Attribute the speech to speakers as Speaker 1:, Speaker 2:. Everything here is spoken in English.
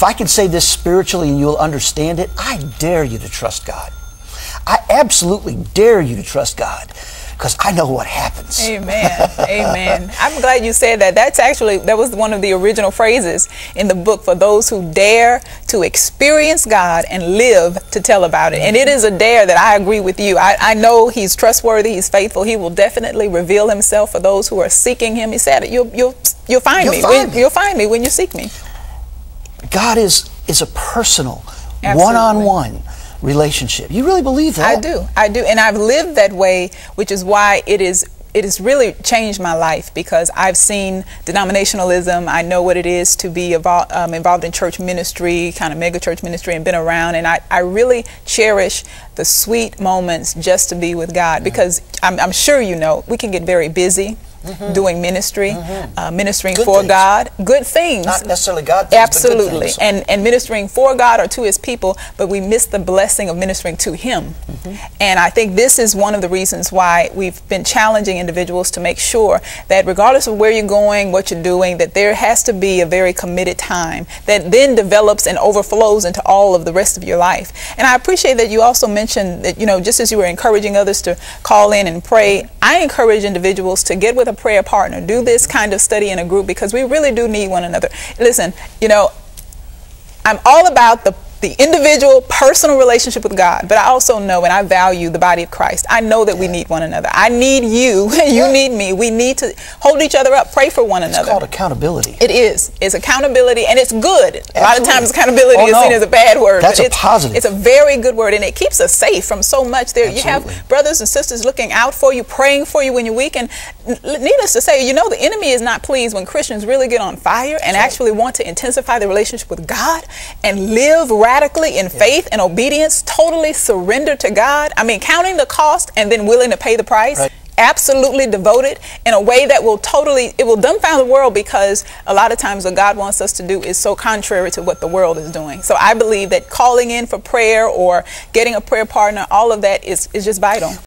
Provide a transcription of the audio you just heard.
Speaker 1: if I can say this spiritually and you'll understand it, I dare you to trust God. I absolutely dare you to trust God, because I know what happens.
Speaker 2: Amen. Amen. I'm glad you said that. That was one of the original phrases in the book, for those who dare to experience God and live to tell about it. And it is a dare that I agree with you. I know He's trustworthy, He's faithful. He will definitely reveal Himself for those who are seeking Him. He said, you'll find me. You'll find me when you seek me.
Speaker 1: God is a personal,
Speaker 2: Absolutely.
Speaker 1: one-on-one relationship. You really believe that?
Speaker 2: I do, and I've lived that way, which is why it has really changed my life, because I've seen denominationalism. I know what it is to be involved in church ministry, kind of mega church ministry, and been around, and I really cherish the sweet moments just to be with God, because I'm sure you know, we can get very busy. Doing ministry, ministering
Speaker 1: good
Speaker 2: for
Speaker 1: things.
Speaker 2: God, good things.
Speaker 1: Not necessarily God things,
Speaker 2: absolutely,
Speaker 1: but good things.
Speaker 2: and ministering for God or to His people, but we miss the blessing of ministering to Him. And I think this is one of the reasons why we've been challenging individuals to make sure that regardless of where you're going, what you're doing, that there has to be a very committed time that then develops and overflows into all of the rest of your life. And I appreciate that you also mentioned that, you know, just as you were encouraging others to call in and pray, I encourage individuals to get with a prayer partner, do this kind of study in a group, because we really do need one another. Listen, you know, I'm all about the individual personal relationship with God, but I also know and I value the body of Christ. I know that we need one another. I need you, you need me. We need to hold each other up, pray for one another.
Speaker 1: It's called accountability.
Speaker 2: It is. It's accountability, and it's good.
Speaker 1: Absolutely.
Speaker 2: A lot of times accountability is seen as a bad word.
Speaker 1: That's
Speaker 2: but
Speaker 1: a positive.
Speaker 2: It's a very good word, and it keeps us safe from so much. There, you have brothers and sisters looking out for you, praying for you when you're weak. And needless to say, you know, the enemy is not pleased when Christians really get on fire and actually want to intensify the relationship with God and live radically in faith and obedience, totally surrender to God. I mean, counting the cost and then willing to pay the price. Right. Absolutely devoted in a way that will it will dumbfound the world, because a lot of times what God wants us to do is so contrary to what the world is doing. So I believe that calling in for prayer or getting a prayer partner, all of that is just vital.